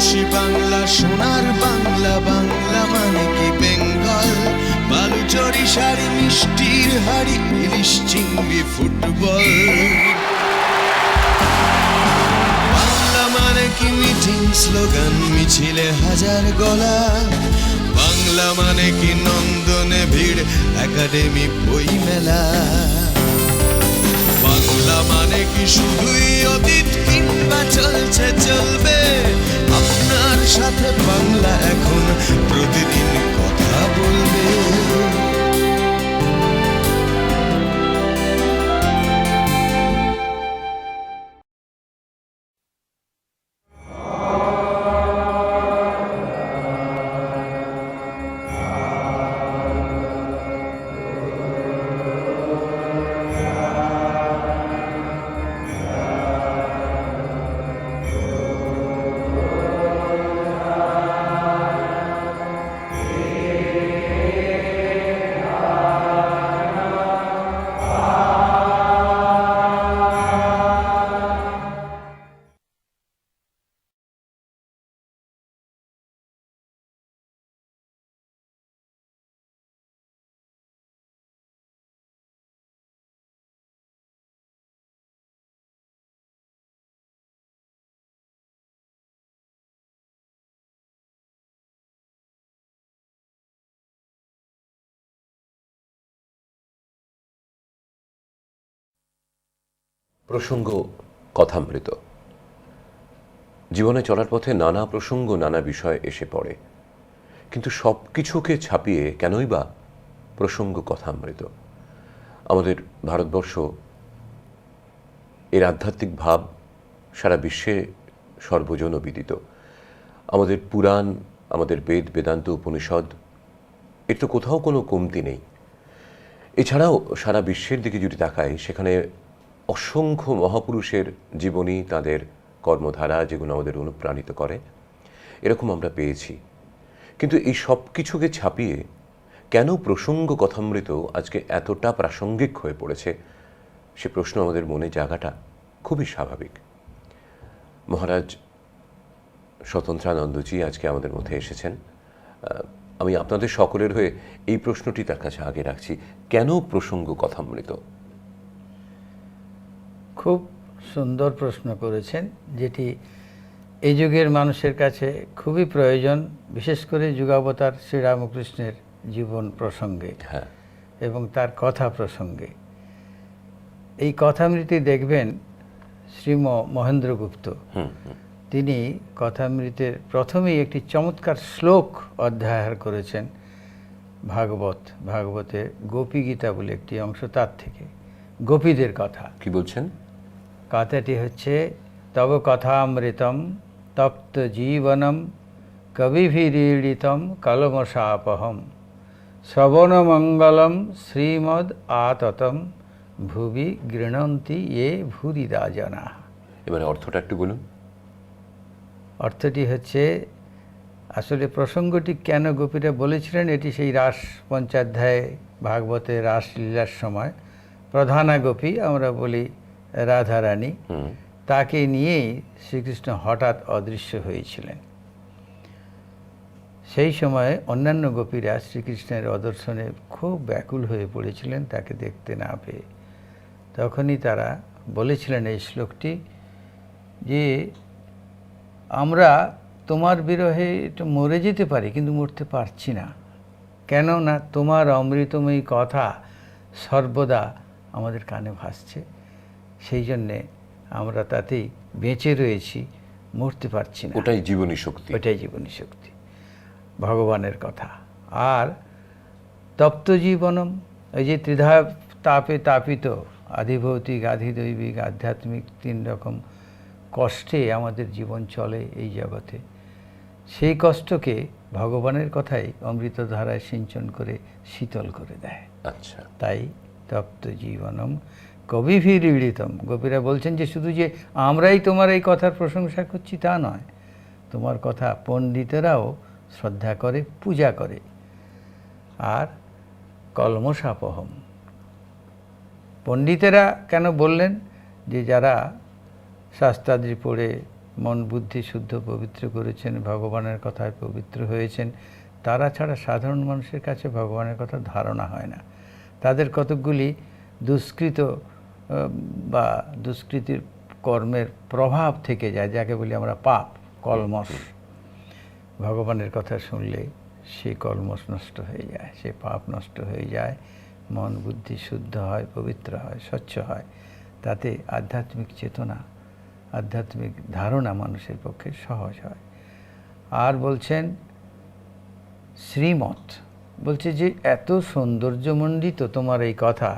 বাংলাদেশি বাংলা সোনার বাংলা, বাংলা মানে কি বেঙ্গল। বালুচরি শাড়ি মিষ্টির হাড়ি, ইলিশ চিংড়ি ফুটবল। বাংলা মানে কি মিটিং স্লোগান, মিছিলে হাজার গলা। বাংলা মানে কি নন্দনে ভিড়, একাডেমি বই মেলা। বাংলা মানে কি শুধুই অতীত কিংবা চলছে চলবে। আপনার সাথে বাংলা এখন প্রতিদিন কথা বলবে। প্রসঙ্গ কথামৃত। জীবনে চলার পথে নানা প্রসঙ্গ, নানা বিষয় এসে পড়ে, কিন্তু সব কিছুকে ছাপিয়ে কেনই বা প্রসঙ্গ কথামৃত। আমাদের ভারতবর্ষ, এর আধ্যাত্মিক ভাব সারা বিশ্বে সর্বজনবিদিত। আমাদের পুরাণ, আমাদের বেদ, বেদান্ত, উপনিষদ, এর তো কোথাও কোনো কমতি নেই। এছাড়াও সারা বিশ্বের দিকে যদি তাকাই, সেখানে অসংখ্য মহাপুরুষের জীবনী, তাদের কর্মধারা, যেগুলো আমাদের অনুপ্রাণিত করে, এরকম আমরা পেয়েছি। কিন্তু এই সব কিছুকে ছাপিয়ে কেন প্রসঙ্গ কথামৃত আজকে এতটা প্রাসঙ্গিক হয়ে পড়েছে, সে প্রশ্ন আমাদের মনে জাগাটা খুবই স্বাভাবিক। মহারাজ স্বতন্ত্রানন্দজি আজকে আমাদের মধ্যে এসেছেন। আমি আপনাদের সকলের হয়ে এই প্রশ্নটি তার কাছে আগে রাখছি, কেন প্রসঙ্গ কথামৃত? খুব সুন্দর প্রশ্ন করেছেন, যেটি এই যুগের মানুষের কাছে খুবই প্রয়োজন, বিশেষ করে যুগাবতার শ্রীরামকৃষ্ণের জীবন প্রসঙ্গে এবং তার কথা প্রসঙ্গে। এই কথামৃতে দেখবেন শ্রীম মহেন্দ্রগুপ্ত, তিনি কথামৃতের প্রথমেই একটি চমৎকার শ্লোক অধ্যাহার করেছেন ভাগবতের গোপী গীতা বলে একটি অংশ, তার থেকে গোপীদের কথা। কি বলছেন? কথাটি হচ্ছে, তব কথামৃতম তপ্ত জীবনম কবিভিরীড়িতম কলমশাপহম শ্রবণমঙ্গলম শ্রীমদ আততম ভুবি গৃণন্তি এ ভূরিদা জনা। এবারে অর্থটা একটু বলুন। অর্থটি হচ্ছে, আসলে প্রসঙ্গটি কেন গোপীরা বলেছিলেন, এটি সেই রাস পঞ্চাধ্যায়ে ভাগবতের রাসলীলার সময় প্রধানা গোপী, আমরা বলি রাধারানী, তাকে নিয়েই শ্রীকৃষ্ণ হঠাৎ অদৃশ্য হয়েছিলেন। সেই সময় অন্যান্য গোপীরা শ্রীকৃষ্ণের অদর্শনে খুব ব্যাকুল হয়ে পড়েছিলেন তাকে দেখতে না পেয়ে। তখনই তারা বলেছিলেন এই শ্লোকটি, যে আমরা তোমার বিরহে একটু মরে যেতে পারি, কিন্তু মরতে পারছি না, কেননা তোমার অমৃতময়ী কথা সর্বদা আমাদের কানে ভাসছে, সেই জন্যে আমরা তাতেই বেঁচে রয়েছি, মরতে পারছি না। ওটাই জীবনী শক্তি, ওটাই জীবনী শক্তি, ভগবানের কথা। আর তপ্ত জীবনম, ওই যে ত্রিধা তাপে তাপিত, আধিভৌতিক, আধিদৈবিক, আধ্যাত্মিক, 3 রকম কষ্টে আমাদের জীবন চলে এই জগতে। সেই কষ্টকে ভগবানের কথাই অমৃতধারায় সিঞ্চন করে শীতল করে দেয়। আচ্ছা, তাই তপ্ত জীবনম কবিভিরীড়িতম। গোপীরা বলছেন যে শুধু যে আমরাই তোমার এই কথার প্রশংসা করছি তা নয়, তোমার কথা পণ্ডিতেরাও শ্রদ্ধা করে, পূজা করে। আর কলমশাপহম, পণ্ডিতেরা কেন বললেন, যে যারা শাস্ত্রাদি পড়ে মন বুদ্ধি শুদ্ধ পবিত্র করেছেন, ভগবানের কথায় পবিত্র হয়েছেন, তারা ছাড়া সাধারণ মানুষের কাছে ভগবানের কথা ধারণা হয় না। তাদের কতকগুলি দুষ্কৃত বা দুষ্কৃতির কর্মের প্রভাব থেকে যায়, যাকে বলি আমরা পাপ, কলমশ। ভগবানের কথা শুনলে সেই কলমশ নষ্ট হয়ে যায়, সে পাপ নষ্ট হয়ে যায়, মন বুদ্ধি শুদ্ধ হয়, পবিত্র হয়, স্বচ্ছ হয়। তাতে আধ্যাত্মিক চেতনা, আধ্যাত্মিক ধারণা মানুষের পক্ষে সহজ হয়। আর বলছেন শ্রীমত, বলছে যে এত সৌন্দর্যমণ্ডিত তোমার এই কথা,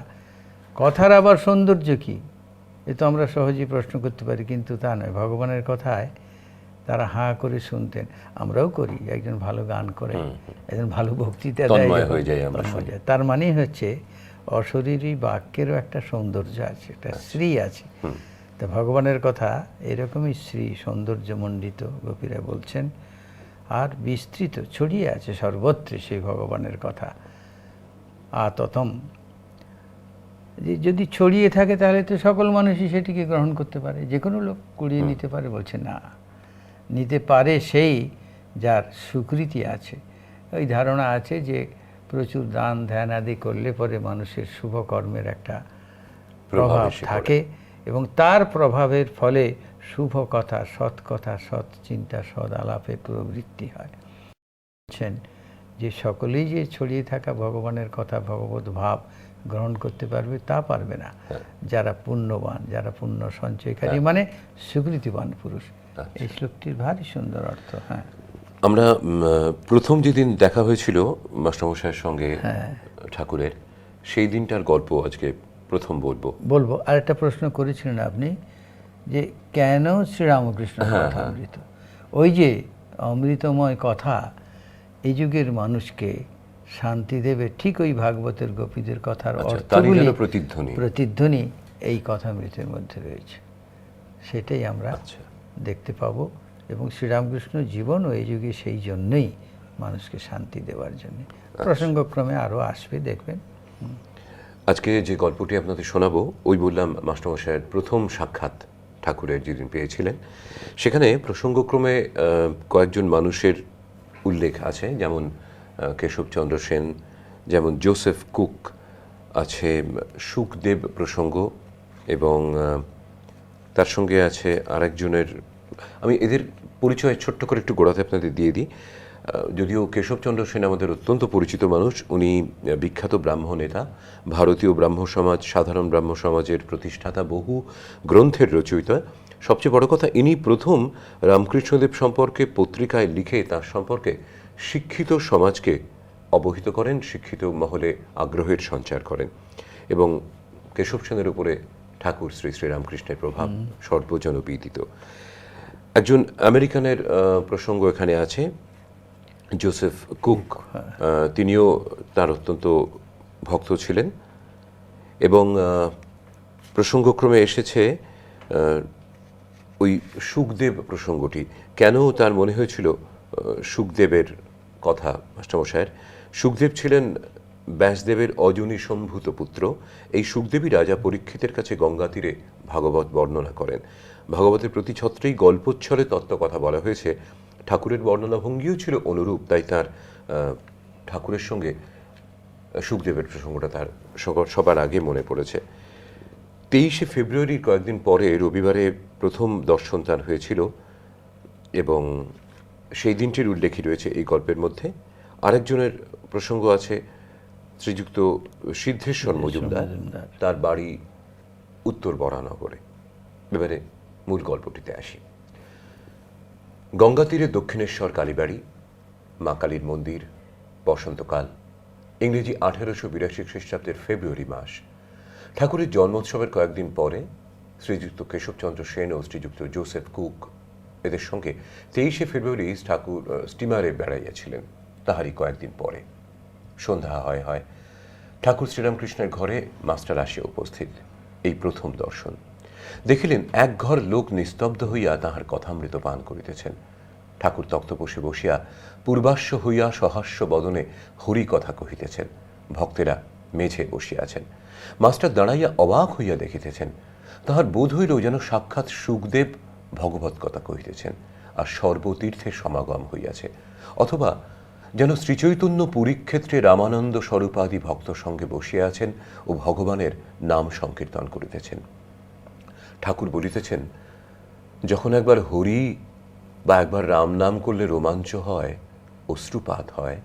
কথার আবার সৌন্দর্য কি? এ তো আমরা সহজেই প্রশ্ন করতে পারি, কিন্তু তা নয়। ভগবানের কথায় তারা হাঁ করে শুনতেন, আমরাও করি। একজন ভালো গান করে, একজন ভালো বক্তৃতা দেয়, তন্ময় হয়ে যাই আমরা তন্ময় যায়। তার মানে হচ্ছে অশরীরী বাক্যেরও একটা সৌন্দর্য আছে, একটা শ্রী আছে। তা ভগবানের কথা এরকমই শ্রী, সৌন্দর্যমণ্ডিত গোপীরা বলছেন। আর বিস্তৃত ছড়িয়ে আছে সর্বত্রে সেই ভগবানের কথা। আততম, যদি ছড়িয়ে থাকে তাহলে তো সকল মানুষই সেটিকে গ্রহণ করতে পারে, যে কোনো লোক কুড়িয়ে নিতে পারে। বলছে না, নিতে পারে সেই যার স্বীকৃতি আছে, ওই ধারণা আছে যে প্রচুর দান ধ্যান আদি করলে পরে মানুষের শুভ কর্মের একটা প্রভাব থাকে, এবং তার প্রভাবের ফলে শুভ কথা, সৎ চিন্তা, সৎ আলাপে প্রবৃত্তি হয়। বলছেন যে সকলেই যে ছড়িয়ে থাকা ভগবানের কথা, ভগবত ভাব গ্রহণ করতে পারবে তা পারবে না। যারা পুণ্যবান, যারা পুণ্য সঞ্চয়কারী, মানে স্বীকৃতিবান পুরুষ। এই শ্লোকটির ভারী সুন্দর অর্থ। হ্যাঁ, আমরা প্রথম যেদিন দেখা হয়েছিল মাস্টারমশাইয়ের সঙ্গে ঠাকুরের, সেই দিনটার গল্প আজকে প্রথম বলবো। আর একটা প্রশ্ন করেছিলেন আপনি যে কেন শ্রীরামকৃষ্ণ কথা অমৃত? ওই যে অমৃতময় কথা এই যুগের মানুষকে শান্তি দেবে, ঠিক ওই ভাগবতের গোপীদের কথার অর্থগুলি, প্রতিধ্বনি এই কথামৃতের মধ্যে রয়েছে। সেটাই আমরা দেখতে পাবো। এবং শ্রীরামকৃষ্ণ জীবনও এই যুগে সেই জন্যই মানুষকে শান্তি দেওয়ার জন্য। প্রসঙ্গক্রমে আরও আসবে, দেখবেন। আজকে যে গল্পটি আপনাদের শোনাবো, ওই বললাম মাস্টারমশাইয়ের প্রথম সাক্ষাৎ ঠাকুরের যেদিন পেয়েছিলেন, সেখানে প্রসঙ্গক্রমে কয়েকজন মানুষের উল্লেখ আছে, যেমন কেশবচন্দ্র সেন, যেমন জোসেফ কুক আছে, সুখদেব প্রসঙ্গ, এবং তার সঙ্গে আছে আরেকজনের, আমি এদের পরিচয় ছোট্ট করে একটু গোড়াতে আপনাদের দিয়ে দিই। যদিও কেশবচন্দ্র সেন আমাদের অত্যন্ত পরিচিত মানুষ, উনি বিখ্যাত ব্রাহ্ম নেতা, ভারতীয় ব্রাহ্ম সমাজ, সাধারণ ব্রাহ্ম সমাজের প্রতিষ্ঠাতা, বহু গ্রন্থের রচয়িতা। সবচেয়ে বড় কথা, ইনি প্রথম রামকৃষ্ণদেব সম্পর্কে পত্রিকায় লিখে তার সম্পর্কে শিক্ষিত সমাজকে অবহিত করেন, শিক্ষিত মহলে আগ্রহের সঞ্চার করেন। এবং কেশব সেনের উপরে ঠাকুর শ্রী শ্রীরামকৃষ্ণের প্রভাব সর্বজনবিদিত। একজন আমেরিকানের প্রসঙ্গ এখানে আছে, জোসেফ কুক। তিনিও তার অত্যন্ত ভক্ত ছিলেন। এবং প্রসঙ্গক্রমে এসেছে ওই সুখদেব প্রসঙ্গটি। কেন তার মনে হয়েছিল সুখদেবের কথা মাস্টারমশায়ের? সুখদেব ছিলেন ব্যাসদেবের অজনী সম্ভূত পুত্র। এই সুখদেবী রাজা পরীক্ষিতের কাছে গঙ্গা তীরে ভাগবত বর্ণনা করেন। ভাগবতের প্রতি ছত্রেই গল্পচ্ছলে তত্ত্বকথা বলা হয়েছে। ঠাকুরের বর্ণনা ভঙ্গিও ছিল অনুরূপ, তাই তার ঠাকুরের সঙ্গে সুখদেবের প্রসঙ্গটা তার সবার আগে মনে পড়েছে। 23শে ফেব্রুয়ারির কয়েকদিন পরে রবিবারে প্রথম দর্শন তার হয়েছিল, এবং সেই দিনটির উল্লেখই রয়েছে এই গল্পের মধ্যে। আরেকজনের প্রসঙ্গ আছে শ্রীযুক্ত সিদ্ধেশ্বর মজুমদার, তার বাড়ি উত্তর বরানগরে। এবারে মূল গল্পটিতে আসি। গঙ্গা তীরে দক্ষিণেশ্বর কালীবাড়ি, মা কালীর মন্দির, বসন্তকাল, ইংরেজি 1882 খ্রিস্টাব্দের ফেব্রুয়ারি মাস। ঠাকুরের জন্মোৎসবের কয়েকদিন পরে শ্রীযুক্ত কেশবচন্দ্র সেন ও শ্রীযুক্ত জোসেফ কুক, এদের সঙ্গে 23শে ফেব্রুয়ারি ঠাকুর স্টিমারে বেড়াইয়াছিলেন। তাহারই কয়েকদিন পরে সন্ধ্যা হয় ঠাকুর শ্রীরামকৃষ্ণের ঘরে মাস্টার আসিয়া উপস্থিত। এই প্রথম দর্শন। দেখিলেন এক ঘর লোক নিস্তব্ধ হইয়া তাহার কথামৃত পান করিতেছেন। ঠাকুর তক্তপোষে বসিয়া পূর্বাস্য হইয়া সহাস্য বদনে হরি কথা কহিতেছেন। ভক্তেরা মেঝে বসিয়াছেন। মাস্টার দাঁড়াইয়া অবাক হইয়া দেখিতেছেন। তাহার বোধ হইল যেন সাক্ষাৎ সুখদেব ভগবত কথা কহিতেছেন আর সর্বতীর্থের সমাগম হইয়াছে, অথবা যেন শ্রীচৈতন্য পুরীক্ষেত্রে রামানন্দ স্বরূপাদি ভক্ত সঙ্গে বসিয়া আছেন ও ভগবানের নাম সংকীর্তন করিতেছেন। ঠাকুর বলিতেছেন, যখন একবার হরি বা একবার রাম নাম করলে রোমাঞ্চ হয়, অশ্রুপাত হয়,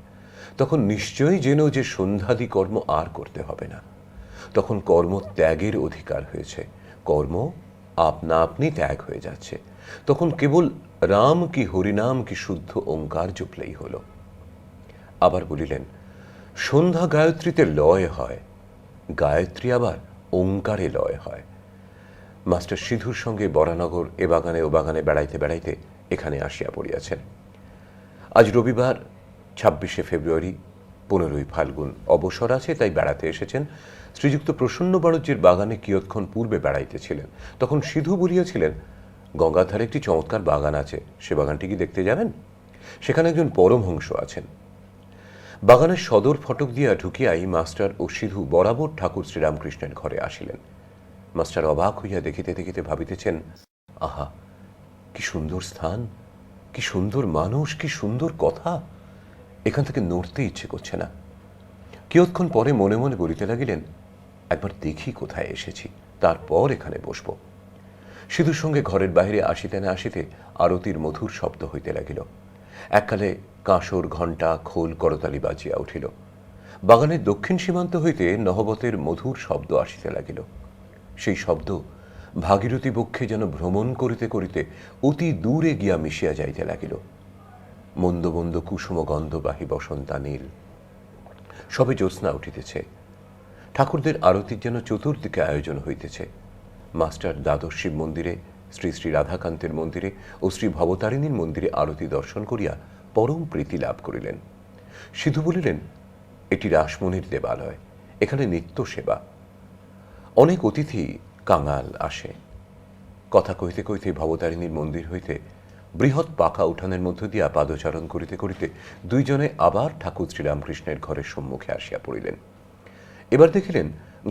তখন নিশ্চয়ই যেন যে সন্ধ্যাদি কর্ম আর করতে হবে না। তখন কর্ম ত্যাগের অধিকার হয়েছে, কর্ম আপনা আপনি ত্যাগ হয়ে যাচ্ছে। তখন কেবল রাম কি হরিনাম কি শুদ্ধ ওঙ্কার জপলেই হলো। আবার বলিলেন, সন্ধ্যা গায়ত্রীতে লয় হয়, গায়ত্রী আবার ওঙ্কারে লয় হয়। মাস্টার সিধুর সঙ্গে বরানগর এ বাগানে ও বাগানে বেড়াইতে বেড়াইতে এখানে আসিয়া পড়িয়াছেন। আজ রবিবার 26শে ফেব্রুয়ারি, 15ই ফাল্গুন, অবসর আছে, তাই বেড়াতে এসেছেন। শ্রীযুক্ত প্রসন্ন বাড়ুজ্যের বাগানে কিয়ৎক্ষণ পূর্বে বেড়াইতেছিলেন। তখন সিধু বলিয়াছিলেন, গঙ্গার ধারে একটি চমৎকার বাগান আছে, সে বাগানটি কি দেখতে যাবেন? সেখানে একজন পরমহংস আছেন। বাগানের সদর ফটক দিয়া ঢুকিয়াই মাস্টার ও সিধু বরাবর ঠাকুর শ্রীরামকৃষ্ণের ঘরে আসিলেন। মাস্টার অবাক হইয়া দেখিতে দেখিতে ভাবিতেছেন, আহা, কি সুন্দর স্থান, কি সুন্দর মানুষ, কি সুন্দর কথা, এখান থেকে নড়তে ইচ্ছে করছে না। কিয়ৎক্ষণ পরে মনে মনে বলিতে লাগিলেন, একবার দেখি কোথায় এসেছি, তারপর এখানে বসব। সিধুর সঙ্গে ঘরের বাহিরে আসিতে না আসিতে আরতির মধুর শব্দ হইতে লাগিল। এককালে কাঁসর, ঘণ্টা, খোল, করতালি বাজিয়া উঠিল। বাগানের দক্ষিণ সীমান্ত হইতে নহবতের মধুর শব্দ আসিতে লাগিল। সেই শব্দ ভাগীরথী বক্ষে যেন ভ্রমণ করিতে করিতে অতি দূরে গিয়া মিশিয়া যাইতে লাগিল। মন্দ মন্দ কুসুম গন্ধবাহী বসন্তানীল। সবে জ্যোৎস্না উঠিতেছে। ঠাকুরদের আরতির যেন চতুর্দিকে আয়োজন হইতেছে। মাস্টার দ্বাদশ শিব মন্দিরে, শ্রী শ্রী রাধাকান্তের মন্দিরে ও শ্রী ভবতারিণীর মন্দিরে আরতি দর্শন করিয়া পরম প্রীতি লাভ করিলেন। সিধু বলিলেন, এটি রাসমণির দেবালয়, এখানে নিত্য সেবা। অনেক অতিথি কাঙাল আসে। কথা কইতে কইতে ভবতারিণীর মন্দির হইতে বৃহৎ পাকা উঠানের মধ্য দিয়া পাদচারণ করিতে করিতে দুইজনে আবার ঠাকুর শ্রীরামকৃষ্ণের ঘরের সম্মুখে আসিয়া পড়িলেন। এবার দেখিলেন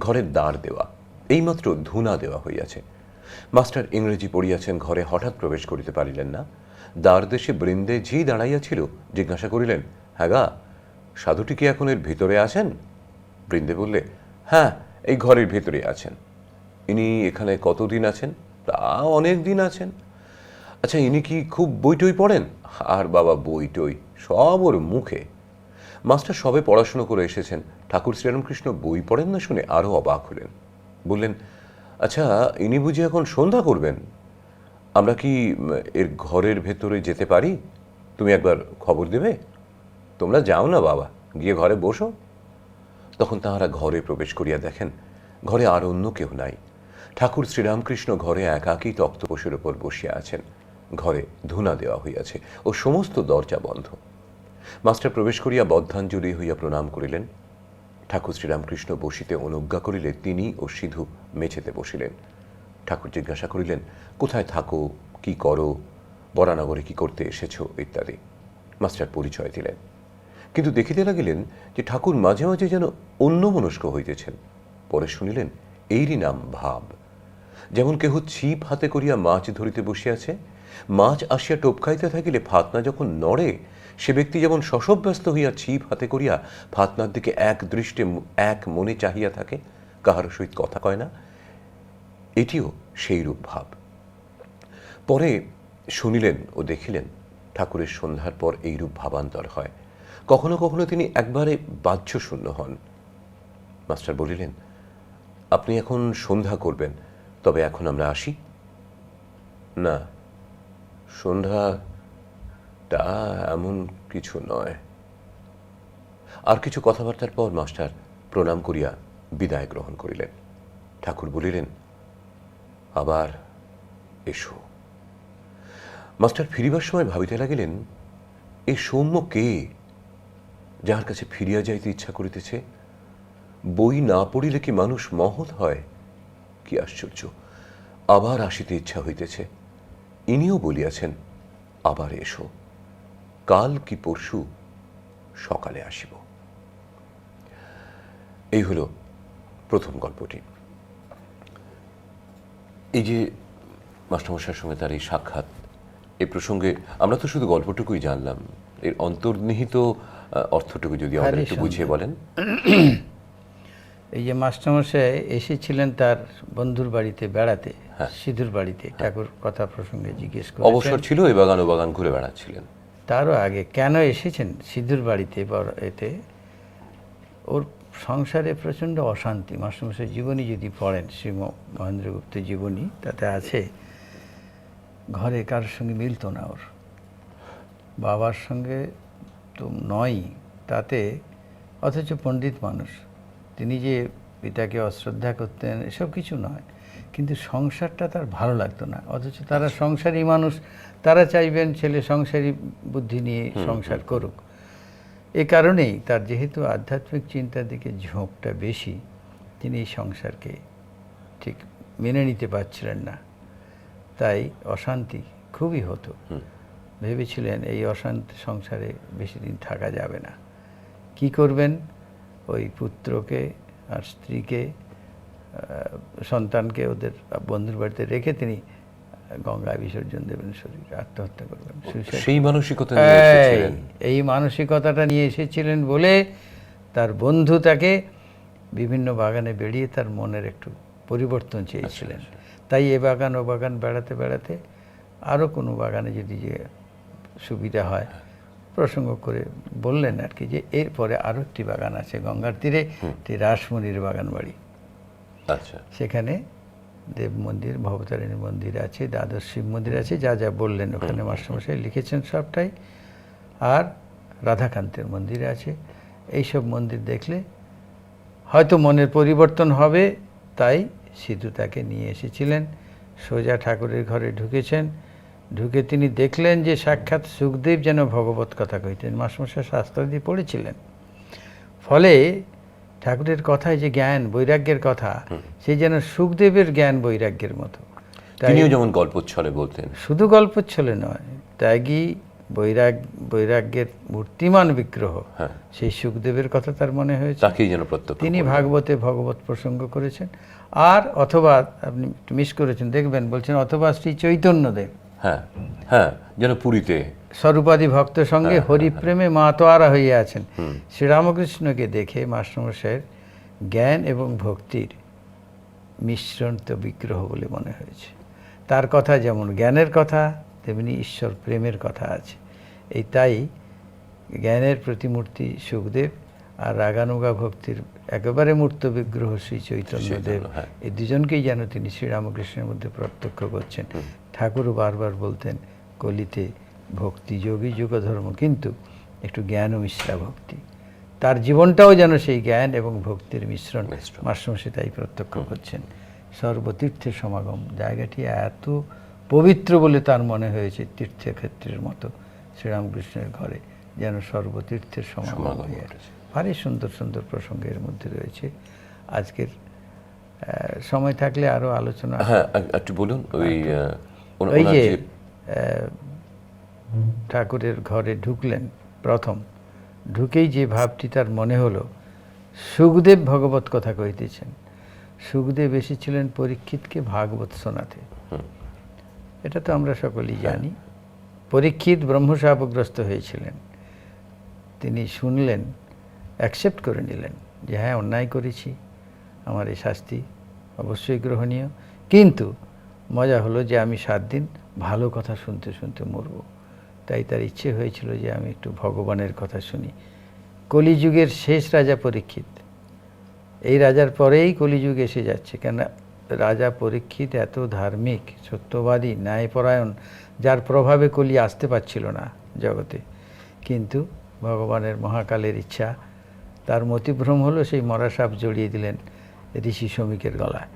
ঘরের দ্বার দেওয়া, এইমাত্র ধূনা দেওয়া হইয়াছে। মাস্টার ইংরেজি পড়িয়াছেন, ঘরে হঠাৎ প্রবেশ করিতে পারিলেন না। দ্বার দেশে বৃন্দে ঝি দাঁড়াইয়াছিল, জিজ্ঞাসা করিলেন, হ্যাঁ গা, সাধুটি কি এখন এর ভিতরে আছেন? বৃন্দে বললে, হ্যাঁ, এই ঘরের ভিতরে আছেন। ইনি এখানে কতদিন আছেন? তা অনেক দিন আছেন। আচ্ছা, ইনি কি খুব বইটই পড়েন? আর বাবা, বইটই সব ওর মুখে। মাস্টার সবে পড়াশুনো করে এসেছেন, ঠাকুর শ্রীরামকৃষ্ণ বই পড়েন না শুনে আরও অবাক হলেন। বললেন, আচ্ছা, ইনি বুঝি এখন সন্ধ্যা করবেন? আমরা কি এর ঘরের ভেতরে যেতে পারি? তুমি একবার খবর দেবে? তোমরা যাও না বাবা, গিয়ে ঘরে বসো। তখন তাহারা ঘরে প্রবেশ করিয়া দেখেন ঘরে আর অন্য কেউ নাই। ঠাকুর শ্রীরামকৃষ্ণ ঘরে একাকী তক্তপোষের ওপর বসিয়া আছেন। ঘরে ধূনা দেওয়া হইয়াছে ও সমস্ত দরজা বন্ধ। মাস্টার প্রবেশ করিয়া বদ্ধাঞ্জলি হইয়া প্রণাম করিলেন। ঠাকুর শ্রীরামকৃষ্ণ বসিতে অনুজ্ঞা করিলে তিনি ও সিধু মেঝেতে বসিলেন। ঠাকুর জিজ্ঞাসা করিলেন, কোথায় থাকো, কি করো, বরানগরে কি করতে এসেছ ইত্যাদি। মাস্টার পরিচয় দিলেন, কিন্তু দেখিতে লাগিলেন যে ঠাকুর মাঝে মাঝে যেন অন্যমনস্ক হইতেছেন। পরে শুনিলেন এরই নাম ভাব। যেমন কেহ ছিপ হাতে করিয়া মাছ ধরিতে বসিয়াছে, মাছ আসিয়া টপকাইতে থাকিলে ফাতনা যখন নড়ে, সে ব্যক্তি যেমন শশব্যস্ত হইয়া ছিপ হাতে করিয়া ফাতনার দিকে এক দৃষ্টে এক মনে চাহিয়া থাকে, কাহার সহিত কথা কয় না, এটিও সেই রূপ ভাব। পরে শুনিলেন ও দেখিলেন ঠাকুরের সন্ধ্যার পর এইরূপ ভাবান্তর হয়। কখনো কখনো তিনি একবারে বাহ্য শূন্য হন। মাস্টার বলিলেন, আপনি এখন সন্ধ্যা করবেন, তবে এখন আমরা আসি? না, সন্ধ্যাটা এমন কিছু নয়। আর কিছু কথাবার্তার পর মাস্টার প্রণাম করিয়া বিদায় গ্রহণ করিলেন। ঠাকুর বলিলেন, আবার এসো। মাস্টার ফিরিবার সময় ভাবিতে লাগিলেন, এই সৌম্য কে, যাহার কাছে ফিরিয়া যাইতে ইচ্ছা করিতেছে? বই না পড়িলে কি মানুষ মহৎ হয়? কি আশ্চর্য, আবার আসিতে ইচ্ছা হইতেছে। ইনিও বলিয়াছেন, আবার এসো, কাল কি পরশু সকালে আসিব। এই হলো প্রথম গল্পটি। এই যে মাস্টারমশাইয়ের সঙ্গে তার এই সাক্ষাৎ, এই প্রসঙ্গে আমরা তো শুধু গল্পটুকুই জানলাম, এর অন্তর্নিহিত অর্থটুকু যদি আমাদের ভারী একটু বুঝিয়ে সুন্দর। বলেন। এই যে মাস্টারমশাই এসেছিলেন তার বন্ধুর বাড়িতে বেড়াতে, সিধুর বাড়িতে, ঠাকুর কথা প্রসঙ্গে জিজ্ঞেস অবসর করেছেন। ছিল, এই বাগান ও বাগান ঘুরে বেড়াচ্ছিলেন। তারও আগে কেন এসেছেন সিধুর বাড়িতে, এতে ওর সংসারে প্রচণ্ড অশান্তি। মাস্টারমশাই জীবনী যদি পড়েন, শ্রী মহেন্দ্রগুপ্ত জীবনী, তাতে আছে ঘরে কারোর সঙ্গে মিলতো না ওর, বাবার সঙ্গে তো নয়ই, তাতে অথচ পণ্ডিত মানুষ তিনি, যে পিতাকে অশ্রদ্ধা করতেন এসব কিছু নয়, কিন্তু সংসারটা তার ভালো লাগতো না। অথচ তারা সংসারী মানুষ, তারা চাইবেন ছেলে সংসারী বুদ্ধি নিয়ে সংসার করুক। এ কারণেই তার যেহেতু আধ্যাত্মিক চিন্তার দিকে ঝোঁকটা বেশি, তিনি এই সংসারকে ঠিক মেনে নিতে পারছিলেন না, তাই অশান্তি খুবই হতো। ভেবেছিলেন এই অশান্তি সংসারে বেশি দিন থাকা যাবে না। কি করবেন? ওই পুত্রকে আর স্ত্রীকে, সন্তানকে ওদের বন্ধুর বাড়িতে রেখে তিনি গঙ্গায় বিসর্জন দেবেন, শরীর আত্মহত্যা করবেন। সেই মানসিকতা নিয়ে এসেছিলেন। এই মানসিকতাটা নিয়ে এসেছিলেন বলে তার বন্ধু তাকে বিভিন্ন বাগানে বেরিয়ে তার মনের একটু পরিবর্তন চেয়েছিলেন। তাই এ বাগান ও বাগান বেড়াতে বেড়াতে আরও কোনো বাগানে যদি যে সুবিধা হয় প্রসঙ্গ করে বললেন আর কি, যে এরপরে আরও একটি বাগান আছে গঙ্গার তীরে, একটি রাসমণির বাগান বাড়ি। আচ্ছা, সেখানে দেব মন্দির, ভবতারিণী মন্দির আছে, দ্বাদশ শিব মন্দির আছে, যা যা বললেন ওখানে মাস্টারমশাই লিখেছেন সবটাই। আর রাধাকান্তের মন্দির আছে। এইসব মন্দির দেখলে হয়তো মনের পরিবর্তন হবে, তাই সিধু তাকে নিয়ে এসেছিলেন। সোজা ঠাকুরের ঘরে ঢুকেছেন, ঢুকে তিনি দেখলেন যে সাক্ষাৎ সুখদেব যেন ভগবত কথা কইতেন। মাস্টারমশাই শাস্ত্রাদি পড়েছিলেন, ফলে ঠাকুরের কথায় যে জ্ঞান বৈরাগ্যের কথা, সেই যেন সুখদেবের জ্ঞান বৈরাগ্যের মতো। তিনিও যেমন গল্পচ্ছলে বলতেন। শুধু গল্পচ্ছলে নয়, ত্যাগী বৈরাগ্যের মূর্তিমান বিগ্রহ, সেই সুখদেবের কথা তার মনে হয়েছে, তাকেই যেন প্রত্যক্ষ তিনি ভাগবতে ভগবত প্রসঙ্গ করেছেন। আর অথবা আপনি একটু মিস করেছেন, দেখবেন বলছেন অথবা শ্রী চৈতন্যদেব, হ্যাঁ হ্যাঁ, যেন পুরীতে স্বরূপাদি ভক্ত সঙ্গে হরিপ্রেমে মাতোয়ারা হইয়া আছেন। শ্রীরামকৃষ্ণকে দেখে মাস্টারমশাইয়ের জ্ঞান এবং ভক্তির মিশ্রণিত বিগ্রহ বলে মনে হয়েছে। তার কথা যেমন জ্ঞানের কথা, তেমনি ঈশ্বর প্রেমের কথা আছে। এই তাই জ্ঞানের প্রতিমূর্তি সুখদেব, আর রাগানুগা ভক্তির একেবারে মূর্ত বিগ্রহ শ্রী চৈতন্যদেব। এই দুজনকেই যেন তিনি শ্রীরামকৃষ্ণের মধ্যে প্রত্যক্ষ করছেন। ঠাকুরও বারবার বলতেন, কলিতে ভক্তি যোগী যুগ ধর্ম, কিন্তু একটু জ্ঞান ও মিশ্রা ভক্তি। তার জীবনটাও যেন সেই জ্ঞান এবং ভক্তির মিশ্রণ। মাস্টারমশাই তাই প্রত্যক্ষ করছেন। সর্বতীর্থের সমাগম, জায়গাটি এত পবিত্র বলে তার মনে হয়েছে, তীর্থক্ষেত্রের মতো শ্রীরামকৃষ্ণের ঘরে যেন সর্বতীর্থের সমাগম হয়ে আছে। ভারী সুন্দর সুন্দর প্রসঙ্গের মধ্যে রয়েছে। আজকের সময় থাকলে আরও আলোচনা। হ্যাঁ, একটু বলুন। ওই যে ঠাকুরের ঘরে ঢুকলেন, প্রথম ঢুকেই যে ভাবটি তার মনে হলো, সুখদেব ভগবত কথা কইতেছেন। সুখদেব এসেছিলেন পরীক্ষিতকে ভাগবত শোনাতে, এটা তো আমরা সকলেই জানি। পরীক্ষিত ব্রহ্মশাপগ্রস্ত হয়েছিলেন, তিনি শুনলেন, অ্যাকসেপ্ট করে নিলেন যে হ্যাঁ অন্যায় করেছি, আমার এই শাস্তি অবশ্যই গ্রহণীয়, কিন্তু মজা হলো যে আমি 7 দিন ভালো কথা শুনতে শুনতে মরব। তাই তার ইচ্ছে হয়েছিল যে আমি একটু ভগবানের কথা শুনি। কলিযুগের শেষ রাজা পরীক্ষিত, এই রাজার পরেই কলিযুগ এসে যাচ্ছে। কেন রাজা পরীক্ষিত এত ধার্মিক, সত্যবাদী, ন্যায়পরায়ণ, যার প্রভাবে কলি আসতে পারছিল না জগতে। কিন্তু ভগবানের মহাকালের ইচ্ছা, তার মতিভ্রম হলো, সেই মরা সাপ জড়িয়ে দিলেন ঋষি শ্রমিকের গলায়।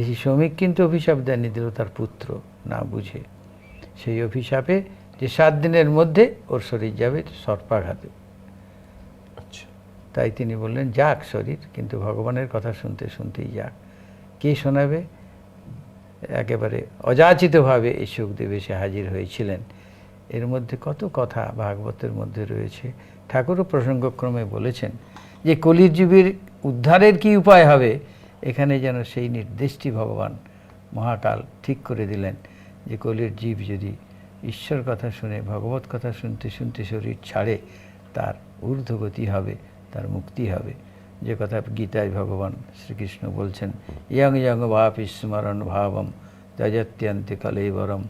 ঋষি শ্রমিক কিন্তু অভিশাপ দেননি, দিল তার পুত্র না বুঝে। সেই অভিশাপে যে 7 দিনের মধ্যে ওর শরীর যাবে সর্পাঘাতে। তাই তিনি বললেন যাক শরীর, কিন্তু ভগবানের কথা শুনতে শুনতেই যাক। কে শোনাবে? একেবারে অযাচিতভাবে এই সুখদেব এসে হাজির হয়েছিলেন। এর মধ্যে কত কথা ভাগবতের মধ্যে রয়েছে। ঠাকুরও প্রসঙ্গক্রমে বলেছেন যে কলির যুগের উদ্ধারের কি উপায় হবে, এখানে যেন সেই নির্দেশটি ভগবান মহাকাল ঠিক করে দিলেন যে কলির জীব যদি ঈশ্বর কথা শুনে ভগবত কথা শুনতে শুনতে শরীর ছাড়ে তার ঊর্ধ্বগতি হবে, তার মুক্তি হবে। যে কথা গীতায় ভগবান শ্রীকৃষ্ণ বলছেন, ইয়ং ইয়ং ভাপি স্মরণ ভাবম ত্যজত্যন্তে কলেবরম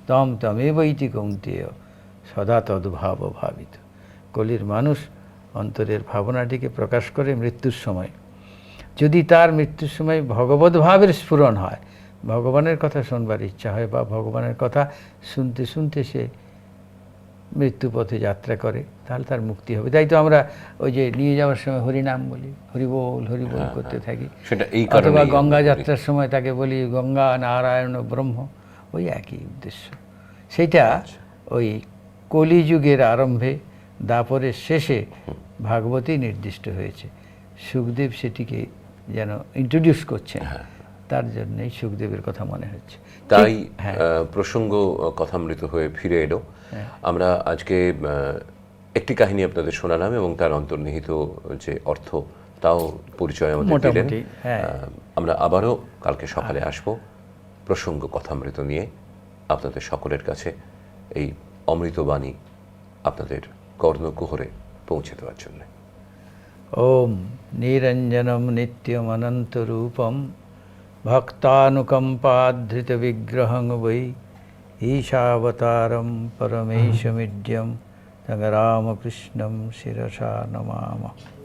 তম তমেবৈতি কৌন্তেয় সদা তদ্ভাব ভাবিত। কলির মানুষ অন্তরের ভাবনাটিকে প্রকাশ করে মৃত্যুর সময়। যদি তার মৃত্যুর সময় ভগবত ভাবের স্ফুরণ হয়, ভগবানের কথা শুনবার ইচ্ছা হয় বা ভগবানের কথা শুনতে শুনতে সে মৃত্যুপথে যাত্রা করে, তাহলে তার মুক্তি হবে। তাই তো আমরা ওই যে নিয়ে যাওয়ার সময় হরিনাম বলি, হরিবোল হরিবোল করতে থাকি। সেটা এই অথবা কারণেই গঙ্গা আমরা বলি। যাত্রার সময় তাকে বলি গঙ্গা নারায়ণ ব্রহ্ম, ওই একই উদ্দেশ্য। সেইটা ওই কলিযুগের আরম্ভে দাপরের শেষে ভাগবতেই নির্দিষ্ট হয়েছে। সুখদেব সেটিকে যেন ইন্ট্রোডিউস করছেন, তার জন্যই সুখদেবের কথা মনে হচ্ছে। তাই হ্যাঁ। প্রসঙ্গ কথামৃত হয়ে ফিরে এলো। আমরা আজকে একটি কাহিনী আপনাদের শোনালাম এবং তার অন্তর্নিহিত যে অর্থ তাও পরিচয় আমাদের দিলেন। মোটামুটি, হ্যাঁ। আমরা আবারও কালকে সকালে আসব প্রসঙ্গ কথামৃত নিয়ে আপনাদের সকলের কাছে এই অমৃতবাণী আপনাদের কর্ণকুহরে পৌঁছে দেওয়ার জন্য। ওম নিরঞ্জনম নিত্যমনন্তরূপম ভক্তানুকম্পাধৃত বিগ্রহং বৈ ঈশাবতারম পরমেশমিড্যম তং রামকৃষ্ণম শিরসা নমামঃ।